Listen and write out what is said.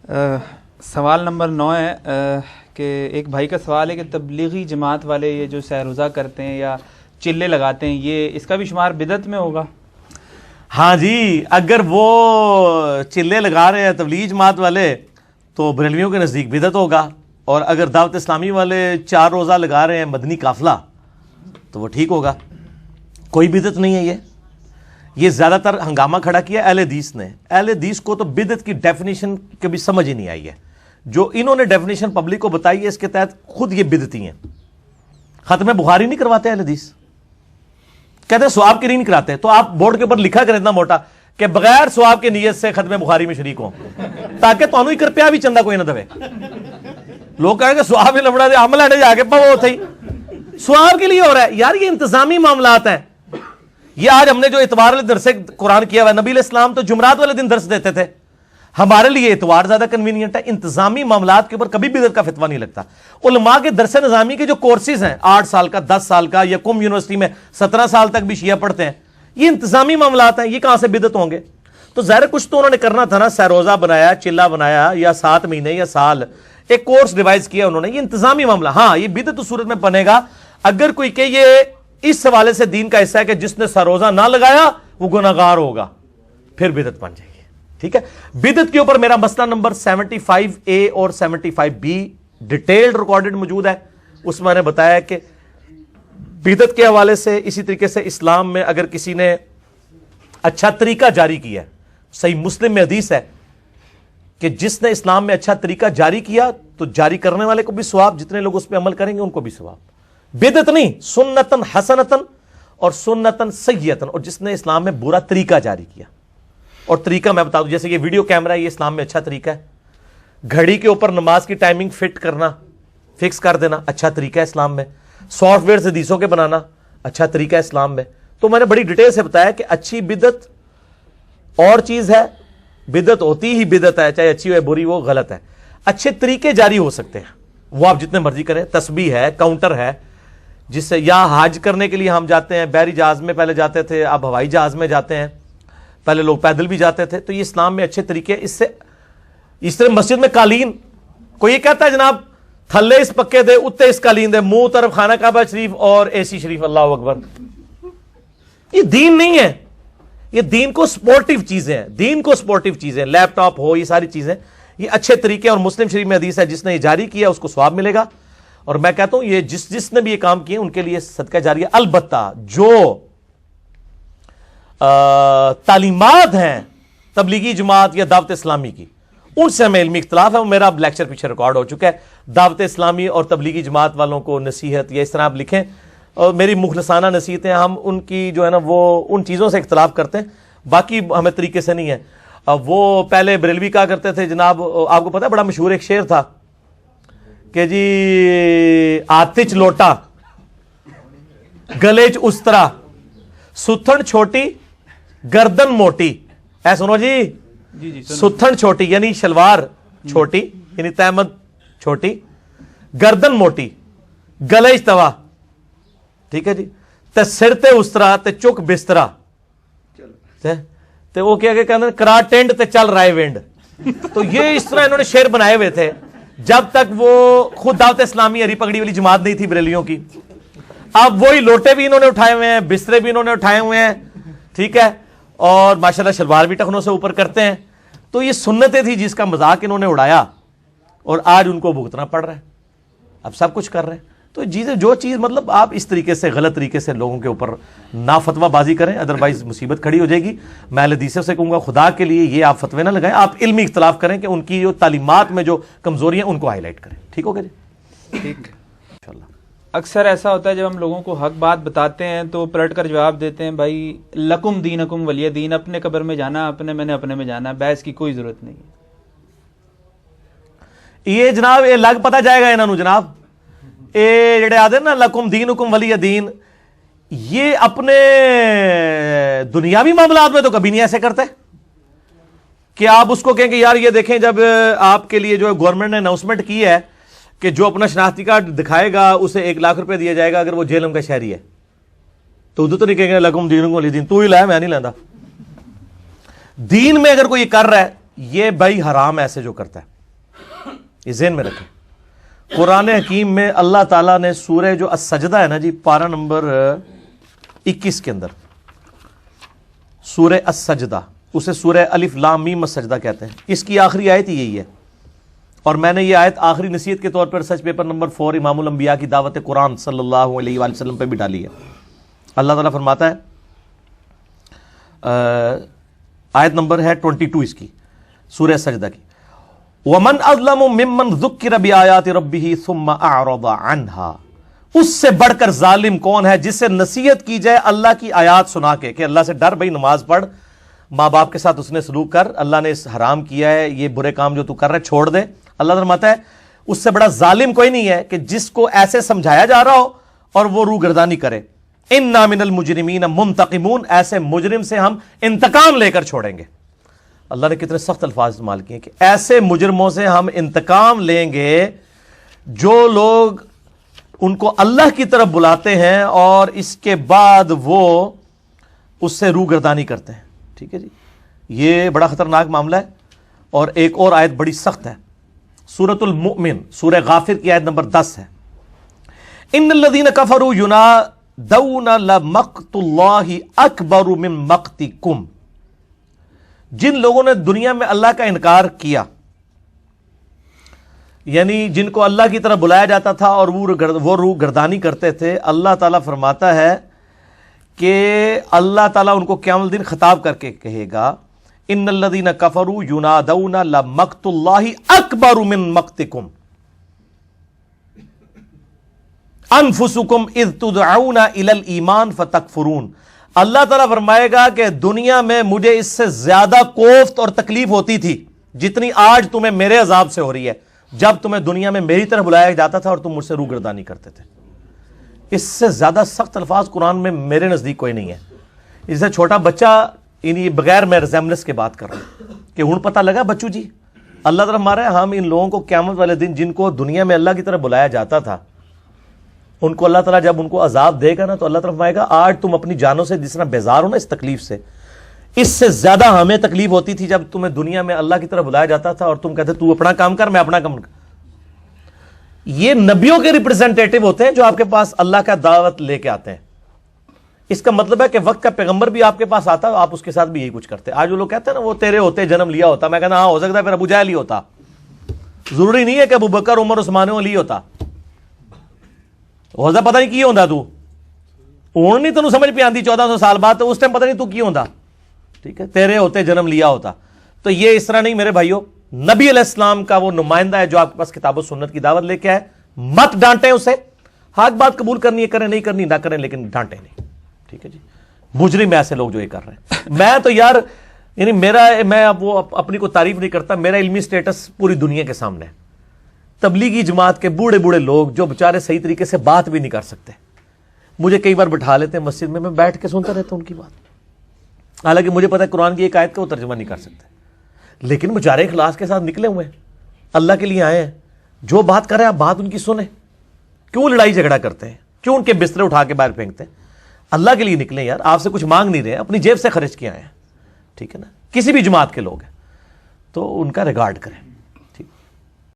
سوال نمبر 9 ہے کہ ایک بھائی کا سوال ہے کہ تبلیغی جماعت والے یہ جو سیر روزہ کرتے ہیں یا چلے لگاتے ہیں، یہ اس کا بھی شمار بدعت میں ہوگا؟ ہاں جی، اگر وہ چلے لگا رہے ہیں تبلیغی جماعت والے تو بریلویوں کے نزدیک بدعت ہوگا، اور اگر دعوت اسلامی والے 4 روزہ لگا رہے ہیں مدنی قافلہ تو وہ ٹھیک ہوگا، کوئی بدعت نہیں ہے۔ یہ زیادہ تر ہنگامہ کھڑا کیا اہل حدیث نے۔ اہل حدیث کو تو بدعت کی ڈیفینیشن کبھی سمجھ ہی نہیں آئی ہے، جو انہوں نے ڈیفینیشن پبلک کو بتائی ہے اس کے تحت خود یہ بدعتی ہیں۔ ختم بخاری نہیں کرواتے اہل حدیث، کہتے ہیں ثواب کے لیے نہیں کراتے، تو آپ بورڈ کے اوپر لکھا کریں اتنا موٹا کہ بغیر ثواب کے نیت سے ختم بخاری میں شریک ہوں، تاکہ تانوں ہی کر پیا بھی چندہ کوئی نہ دے۔ لوگ کہیں گے ثواب ہی لبڑا دے عمل ہے جا کے وہ تھی ثواب کے لیے ہو رہا ہے۔ یار یہ انتظامی معاملات ہیں۔ یہ آج ہم نے جو اتوار والے درس قرآن کیا ہوا ہے، نبی علیہ السلام تو جمعرات والے دن درس دیتے تھے، ہمارے لیے اتوار زیادہ کنوینئنٹ ہے۔ انتظامی معاملات کے اوپر کبھی بدعت کا فتویٰ نہیں لگتا۔ علماء کے درس نظامی کے جو کورسز ہیں 8 سال کا 10 سال کا، یا قم یونیورسٹی میں 17 سال تک بھی شیعہ پڑھتے ہیں، یہ انتظامی معاملات ہیں، یہ کہاں سے بدعت ہوں گے؟ تو ظاہر کچھ تو انہوں نے کرنا تھا نا، سیروزہ بنایا، چلہ بنایا، یا 7 مہینے یا سال ایک کورس ڈیوائز کیا انہوں نے۔ یہ انتظامی معاملہ، ہاں یہ بدعت صورت میں بنے گا اگر کوئی کہ یہ اس حوالے سے دین کا حصہ ہے کہ جس نے سروزہ نہ لگایا وہ گناہگار ہوگا، پھر بدعت بن جائے گی۔ ٹھیک ہے، بدعت کے اوپر میرا مسئلہ نمبر 75A اور 75B ڈیٹیلڈ ریکارڈڈ موجود ہے۔ اس میں میں نے بتایا کہ بدعت کے حوالے سے، اسی طریقے سے اسلام میں اگر کسی نے اچھا طریقہ جاری کیا ہے، صحیح مسلم میں حدیث ہے کہ جس نے اسلام میں اچھا طریقہ جاری کیا تو جاری کرنے والے کو بھی ثواب، جتنے لوگ اس پہ عمل کریں گے ان کو بھی ثواب۔ بدعت نہیں، سنتن حسنتن اور سنتن سیئتن، اور جس نے اسلام میں برا طریقہ جاری کیا۔ اور طریقہ میں بتا دوں، جیسے یہ ویڈیو کیمرہ ہے، یہ اسلام میں اچھا طریقہ ہے۔ گھڑی کے اوپر نماز کی ٹائمنگ فٹ کرنا، فکس کر دینا، اچھا طریقہ ہے اسلام میں۔ سافٹ ویئر حدیثوں کے بنانا، اچھا طریقہ ہے اسلام میں۔ تو میں نے بڑی ڈیٹیل سے بتایا کہ اچھی بدعت اور چیز ہے، بدعت ہوتی ہی بدعت ہے، چاہے اچھی ہو یا بری وہ غلط ہے۔ اچھے طریقے جاری ہو سکتے ہیں، وہ آپ جتنے مرضی کریں، تسبیح ہے، کاؤنٹر ہے، جس سے یا حج کرنے کے لیے ہم جاتے ہیں، بحری جہاز میں پہلے جاتے تھے، اب ہوائی جہاز میں جاتے ہیں، پہلے لوگ پیدل بھی جاتے تھے، تو یہ اسلام میں اچھے طریقے۔ اس طرح مسجد میں قالین، کوئی یہ کہتا ہے جناب تھلے اس پکے دے اتے اس قالین دے، منہ طرف خانہ کعبہ شریف اور AC شریف، اللہ اکبر، یہ دین نہیں ہے۔ یہ دین کو سپورٹیو چیزیں ہیں، دین کو سپورٹیو چیزیں، لیپ ٹاپ ہو، یہ ساری چیزیں یہ اچھے طریقے، اور مسلم شریف میں حدیث ہے جس نے یہ جاری کیا اس کو ثواب ملے گا۔ اور میں کہتا ہوں یہ جس نے بھی یہ کام کیے ان کے لیے صدقہ جاریہ۔ البتہ جو تعلیمات ہیں تبلیغی جماعت یا دعوت اسلامی کی، ان سے ہمیں علمی اختلاف ہے، وہ میرا لیکچر پیچھے ریکارڈ ہو چکا ہے۔ دعوت اسلامی اور تبلیغی جماعت والوں کو نصیحت یا اس طرح آپ لکھیں، اور میری مخلصانہ نصیحتیں، ہم ان کی جو ہے نا وہ ان چیزوں سے اختلاف کرتے ہیں، باقی ہمیں طریقے سے نہیں ہے۔ وہ پہلے بریلوی کہا کرتے تھے جناب، آپ کو پتا ہے بڑا مشہور ایک شعر تھا کہ جی آتچ لوٹا گلیچ استرا ستھن چھوٹی گردن موٹی، اے سنو جی، ستھن چھوٹی یعنی شلوار چھوٹی یعنی تہمت چھوٹی، گردن موٹی، گلیچ توا، ٹھیک ہے جی، تے سر تے استرا تے چک بسترا، تے وہ کیا کہتے ہیں کرا ٹینڈ تے چل رائے وینڈ۔ تو یہ اس طرح انہوں نے شعر بنائے ہوئے تھے جب تک وہ خود دعوت اسلامی ہری پگڑی والی جماعت نہیں تھی بریلیوں کی۔ اب وہی لوٹے بھی انہوں نے اٹھائے ہوئے ہیں، بسترے بھی انہوں نے اٹھائے ہوئے ہیں، ٹھیک ہے، اور ماشاءاللہ شلوار بھی ٹخنوں سے اوپر کرتے ہیں۔ تو یہ سنتیں تھی جس کا مذاق انہوں نے اڑایا، اور آج ان کو بھگتنا پڑ رہا ہے، اب سب کچھ کر رہے ہیں۔ تو جو چیز مطلب آپ اس طریقے سے غلط طریقے سے لوگوں کے اوپر نہ فتویٰ بازی کریں، ادروائز مصیبت کھڑی ہو جائے گی۔ میں اہل حدیث سے کہوں گا خدا کے لیے یہ آپ فتوے نہ لگائیں، آپ علمی اختلاف کریں کہ ان کی جو تعلیمات میں جو کمزوریاں ان کو ہائی لائٹ کریں۔ ٹھیک ہوگا جی؟ ٹھیک انشاءاللہ۔ اکثر ایسا ہوتا ہے جب ہم لوگوں کو حق بات بتاتے ہیں تو پلٹ کر جواب دیتے ہیں بھائی لکم دینکم ولی دین، اپنے قبر میں جانا اپنے، میں نے اپنے میں جانا، بحث کی کوئی ضرورت نہیں ہے۔ یہ جناب یہ لگ پتہ جائے گا انہوں جناب، اے جڑے آدھے نا لکم دینکم ولی دین، یہ اپنے دنیاوی معاملات میں تو کبھی نہیں ایسے کرتے کہ آپ اس کو کہیں کہ یار یہ دیکھیں جب آپ کے لیے جو گورنمنٹ نے اناؤنسمنٹ کی ہے کہ جو اپنا شناختی کارڈ دکھائے گا اسے 1 لاکھ روپے دیا جائے گا اگر وہ جیلم کا شہری ہے، تو ادھر تو نہیں کہیں گے لکم دینکم ولی دین، تو ہی لایا میں نہیں لیندا۔ دین میں اگر کوئی کر رہا ہے یہ بھائی حرام ایسے جو کرتا ہے، یہ ذہن میں رکھیں. قرآن حکیم میں اللہ تعالیٰ نے سورہ جو السجدہ ہے نا جی، پارہ نمبر 21 کے اندر سورہ السجدہ، اسے سورہ الف لام میم السجدہ کہتے ہیں، اس کی آخری آیت یہی ہے. اور میں نے یہ آیت آخری نصیحت کے طور پر ریسرچ پیپر نمبر 4 امام الانبیاء کی دعوت قرآن صلی اللہ علیہ وآلہ وسلم پہ بھی ڈالی ہے. اللہ تعالیٰ فرماتا ہے، آیت نمبر ہے 22 اس کی، سورہ سجدہ کی، وَمَنْ أَظْلَمُ مِمَّنْ ذُكِّرَ بِآيَاتِ رَبِّهِ ثُمَّ أَعْرَضَ عَنْهَا. اس سے بڑھ کر ظالم کون ہے جسے نصیحت کی جائے اللہ کی آیات سنا کے کہ اللہ سے ڈر، بھائی نماز پڑھ، ماں باپ کے ساتھ اس نے سلوک کر، اللہ نے اس حرام کیا ہے، یہ برے کام جو تو کر رہا ہے چھوڑ دے. اللہ فرماتا ہے اس سے بڑا ظالم کوئی نہیں ہے کہ جس کو ایسے سمجھایا جا رہا ہو اور وہ روگردانی کرے. اِنَّا مِنَ الْمُجْرِمِينَ مُنْتَقِمُونَ، ایسے مجرم سے ہم انتقام لے کر چھوڑیں گے. اللہ نے کتنے سخت الفاظ استعمال کیے کہ ایسے مجرموں سے ہم انتقام لیں گے جو لوگ ان کو اللہ کی طرف بلاتے ہیں اور اس کے بعد وہ اس سے روگردانی کرتے ہیں. ٹھیک ہے جی، یہ بڑا خطرناک معاملہ ہے. اور ایک اور آیت بڑی سخت ہے، سورۃ المؤمن، سورہ غافر کی آیت نمبر 10 ہے، ان الذین کفروا ینادون لمقت اللہ اکبر من مقتکم. جن لوگوں نے دنیا میں اللہ کا انکار کیا، یعنی جن کو اللہ کی طرف بلایا جاتا تھا اور وہ روگردانی کرتے تھے، اللہ تعالیٰ فرماتا ہے کہ اللہ تعالیٰ ان کو قیامت الدین خطاب کر کے کہے گا، ان الذین کفروا ینادون لمقت اللہ اکبر من مقتکم انفسکم اذ تدعون الی الایمان فتکفرون. اللہ تعالیٰ فرمائے گا کہ دنیا میں مجھے اس سے زیادہ کوفت اور تکلیف ہوتی تھی جتنی آج تمہیں میرے عذاب سے ہو رہی ہے، جب تمہیں دنیا میں میری طرف بلایا جاتا تھا اور تم مجھ سے روگردانی کرتے تھے. اس سے زیادہ سخت الفاظ قرآن میں میرے نزدیک کوئی نہیں ہے. اس سے چھوٹا بچہ، یعنی بغیر میں ریزیمبلنس کی بات کر رہا ہوں کہ ہوں پتہ لگا بچو جی، اللہ تعالیٰ ہمارا ہے، ہم ان لوگوں کو قیامت والے دن جن کو دنیا میں اللہ کی طرف بلایا جاتا تھا، ان کو اللہ تعالیٰ جب ان کو عذاب دے گا نا تو اللہ تعالیٰ فرمائے گا آج تم اپنی جانوں سے جس طرح بیزار ہو نا اس تکلیف سے، اس سے زیادہ ہمیں تکلیف ہوتی تھی جب تمہیں دنیا میں اللہ کی طرف بلایا جاتا تھا اور تم کہتے تو اپنا کام کر، میں اپنا کام کر. یہ نبیوں کے ریپرزینٹیٹو ہوتے ہیں جو آپ کے پاس اللہ کا دعوت لے کے آتے ہیں. اس کا مطلب ہے کہ وقت کا پیغمبر بھی آپ کے پاس آتا، آپ اس کے ساتھ بھی یہی کچھ کرتے. آج وہ لوگ کہتے ہیں نا وہ تیرے ہوتے جنم لیا ہوتا، میں کہنا ہاں ہو سکتا ہے پھر ابو جہل ہی ہوتا، ضروری نہیں ہے کہ ابو بکر عمر عثمان علی ہوتا. ہو پتہ نہیں کی ہوندا تو ہوں نہیں تینوں سمجھ پہ آندی 1400 سال بعد، تو اس ٹائم پتہ نہیں تو کی ہوندا. ٹھیک ہے، تیرے ہوتے جنم لیا ہوتا. تو یہ اس طرح نہیں میرے بھائیو. نبی علیہ السلام کا وہ نمائندہ ہے جو آپ کے پاس کتاب و سنت کی دعوت لے کے آئے. مت ڈانٹیں اسے، حق بات قبول کرنی ہے کریں، نہیں کرنی نہ کریں، لیکن ڈانٹیں نہیں. ٹھیک ہے جی، مجرم ایسے لوگ جو یہ کر رہے ہیں. میں تو یار یعنی میں اب وہ اپنی کو تعریف نہیں کرتا، میرا علمی سٹیٹس پوری دنیا کے سامنے ہے. تبلیغی جماعت کے بوڑھے بوڑھے لوگ جو بےچارے صحیح طریقے سے بات بھی نہیں کر سکتے، مجھے کئی بار بٹھا لیتے ہیں مسجد میں بیٹھ کے سنتا رہتا ہوں ان کی بات، حالانکہ مجھے پتا ہے قرآن کی ایک آیت کا وہ ترجمہ نہیں کر سکتے، لیکن بےچارے اخلاص کے ساتھ نکلے ہوئے ہیں، اللہ کے لیے آئے ہیں. جو بات کرے آپ بات ان کی سنیں. کیوں لڑائی جھگڑا کرتے ہیں؟ کیوں ان کے بسترے اٹھا کے باہر پھینکتے ہیں؟ اللہ کے لیے نکلیں یار، آپ سے کچھ مانگ نہیں رہے، اپنی جیب سے خرچ کیا ہے. ٹھیک ہے نا، کسی بھی جماعت کے لوگ ہیں تو ان کا ریگارڈ کریں.